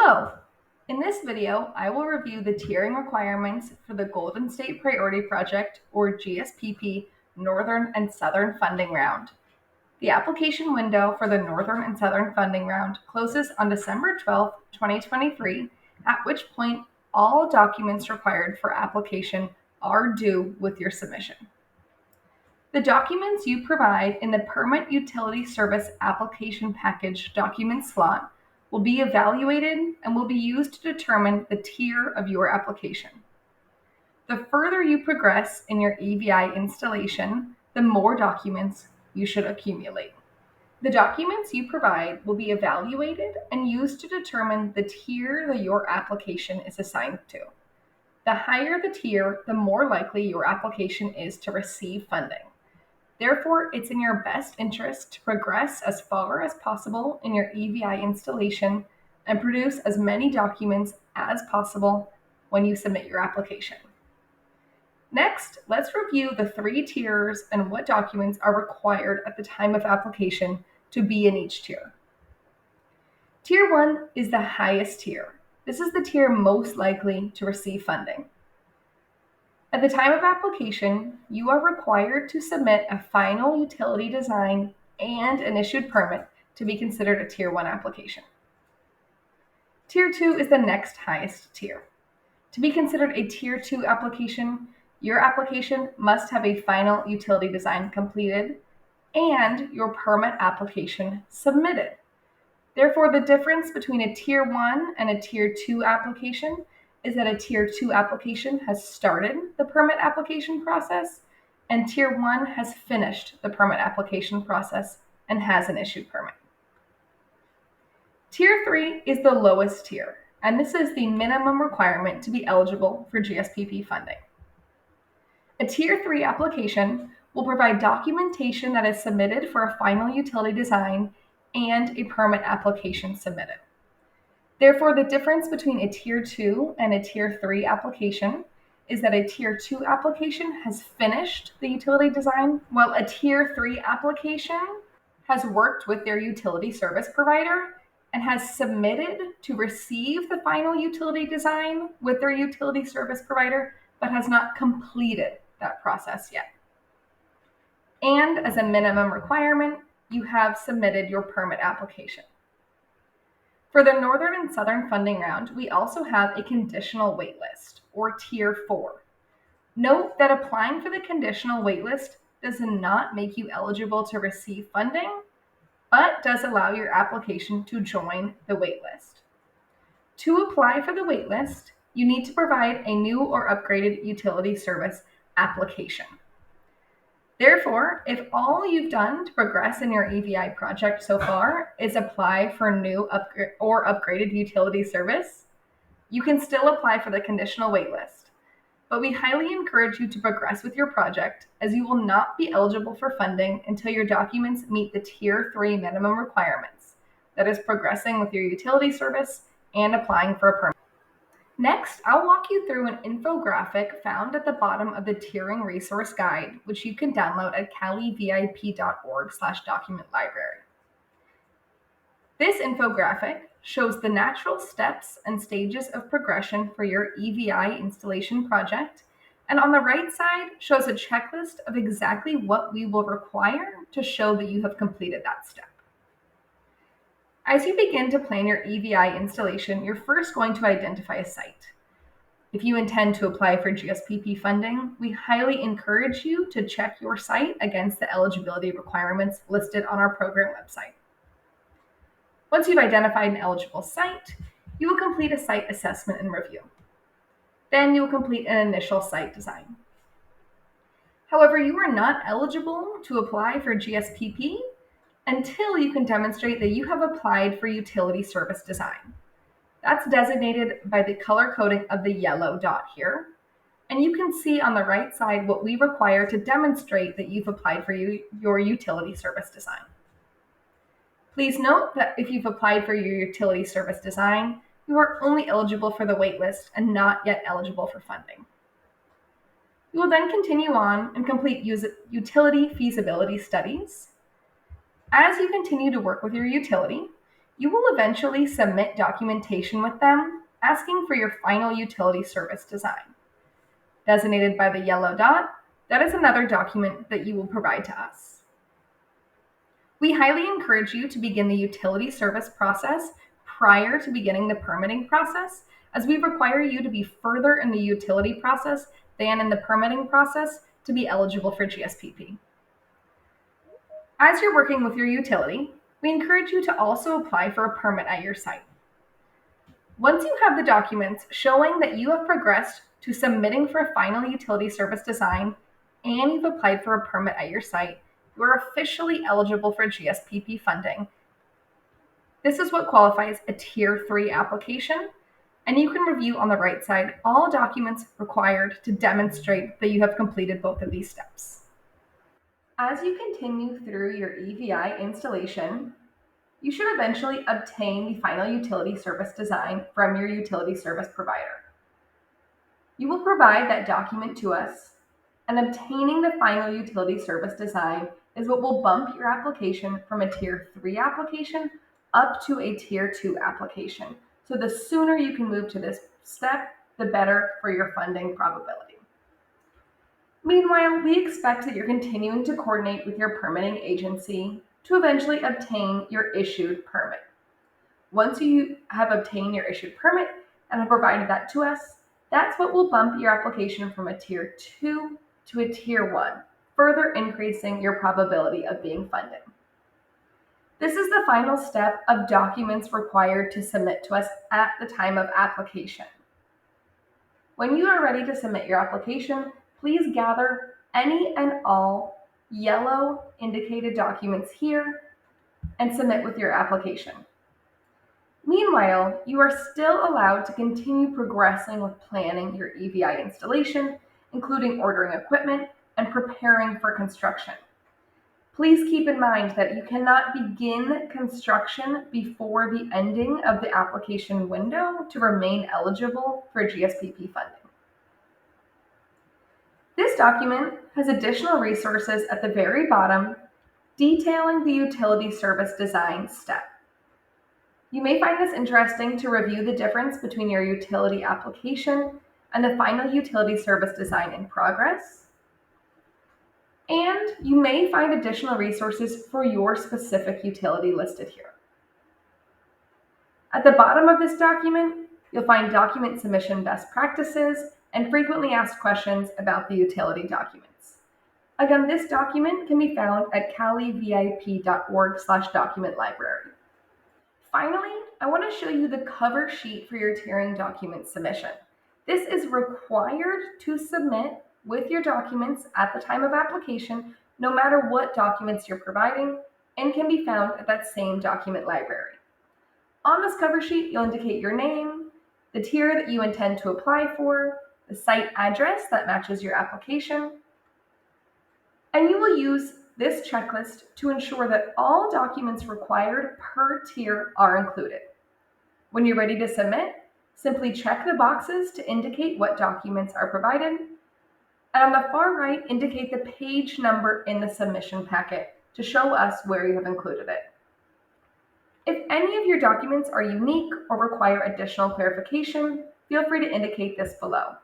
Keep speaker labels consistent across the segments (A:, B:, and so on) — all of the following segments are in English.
A: Hello! In this video, I will review the tiering requirements for the Golden State Priority Project, or GSPP, Northern and Southern Funding Round. The application window for the Northern and Southern Funding Round closes on December 12, 2023, at which point all documents required for application are due with your submission. The documents you provide in the Permit Utility Service Application Package document slot will be evaluated and will be used to determine the tier of your application. The further you progress in your EVI installation, the more documents you should accumulate. The documents you provide will be evaluated and used to determine the tier that your application is assigned to. The higher the tier, the more likely your application is to receive funding. Therefore, it's in your best interest to progress as far as possible in your EVI installation and produce as many documents as possible when you submit your application. Next, let's review the 3 tiers and what documents are required at the time of application to be in each tier. Tier 1 is the highest tier. This is the tier most likely to receive funding. At the time of application, you are required to submit a final utility design and an issued permit to be considered a Tier 1 application. Tier 2 is the next highest tier. To be considered a Tier 2 application, your application must have a final utility design completed and your permit application submitted. Therefore, the difference between a Tier 1 and a Tier 2 application is that a Tier 2 application has started the permit application process, and Tier 1 has finished the permit application process and has an issued permit. Tier 3 is the lowest tier, and this is the minimum requirement to be eligible for GSPP funding. A Tier 3 application will provide documentation that is submitted for a final utility design and a permit application submitted. Therefore, the difference between a Tier 2 and a Tier 3 application is that a Tier 2 application has finished the utility design, while a Tier 3 application has worked with their utility service provider and has submitted to receive the final utility design with their utility service provider, but has not completed that process yet. And as a minimum requirement, you have submitted your permit application. For the Northern and Southern Funding Round, we also have a conditional waitlist, or Tier 4. Note that applying for the conditional waitlist does not make you eligible to receive funding, but does allow your application to join the waitlist. To apply for the waitlist, you need to provide a new or upgraded utility service application. Therefore, if all you've done to progress in your EVI project so far is apply for new or upgraded utility service, you can still apply for the conditional waitlist. But we highly encourage you to progress with your project, as you will not be eligible for funding until your documents meet the Tier 3 minimum requirements, that is, progressing with your utility service and applying for a permit. Next, I'll walk you through an infographic found at the bottom of the Tiering Resource Guide, which you can download at calevip.org/document library. This infographic shows the natural steps and stages of progression for your EVI installation project, and on the right side shows a checklist of exactly what we will require to show that you have completed that step. As you begin to plan your EVI installation, you're first going to identify a site. If you intend to apply for GSPP funding, we highly encourage you to check your site against the eligibility requirements listed on our program website. Once you've identified an eligible site, you will complete a site assessment and review. Then you will complete an initial site design. However, you are not eligible to apply for GSPP until you can demonstrate that you have applied for utility service design. That's designated by the color coding of the yellow dot here. And you can see on the right side what we require to demonstrate that you've applied for your utility service design. Please note that if you've applied for your utility service design, you are only eligible for the waitlist and not yet eligible for funding. You will then continue on and complete utility feasibility studies. As you continue to work with your utility, You will eventually submit documentation with them asking for your final utility service design. Designated by the yellow dot, that is another document that you will provide to us. We highly encourage you to begin the utility service process prior to beginning the permitting process, as we require you to be further in the utility process than in the permitting process to be eligible for GSPP. As you're working with your utility, we encourage you to also apply for a permit at your site. Once you have the documents showing that you have progressed to submitting for a final utility service design and you've applied for a permit at your site, you are officially eligible for GSPP funding. This is what qualifies a Tier 3 application, and you can review on the right side all documents required to demonstrate that you have completed both of these steps. As you continue through your EVI installation, you should eventually obtain the final utility service design from your utility service provider. You will provide that document to us, and obtaining the final utility service design is what will bump your application from a Tier 3 application up to a Tier 2 application. So the sooner you can move to this step, the better for your funding probability. Meanwhile, we expect that you're continuing to coordinate with your permitting agency to eventually obtain your issued permit. Once you have obtained your issued permit and have provided that to us, that's what will bump your application from a Tier 2 to a Tier 1, further increasing your probability of being funded. This is the final step of documents required to submit to us at the time of application. When you are ready to submit your application, please gather any and all yellow indicated documents here and submit with your application. Meanwhile, you are still allowed to continue progressing with planning your EVI installation, including ordering equipment and preparing for construction. Please keep in mind that you cannot begin construction before the ending of the application window to remain eligible for GSPP funding. This document has additional resources at the very bottom detailing the utility service design step. You may find this interesting to review the difference between your utility application and the final utility service design in progress. And you may find additional resources for your specific utility listed here. At the bottom of this document, you'll find document submission best practices and frequently asked questions about the utility documents. Again, this document can be found at calevip.org/document library. Finally, I want to show you the cover sheet for your tiering document submission. This is required to submit with your documents at the time of application, no matter what documents you're providing, and can be found at that same document library. On this cover sheet, you'll indicate your name, the tier that you intend to apply for, the site address that matches your application, and you will use this checklist to ensure that all documents required per tier are included. When you're ready to submit, simply check the boxes to indicate what documents are provided, and on the far right, indicate the page number in the submission packet to show us where you have included it. If any of your documents are unique or require additional clarification, feel free to indicate this below.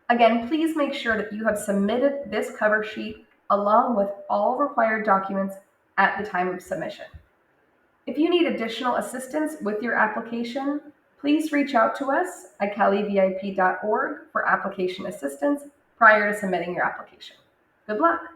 A: Again, please make sure that you have submitted this cover sheet along with all required documents at the time of submission. If you need additional assistance with your application, please reach out to us at calevip.org for application assistance prior to submitting your application. Good luck!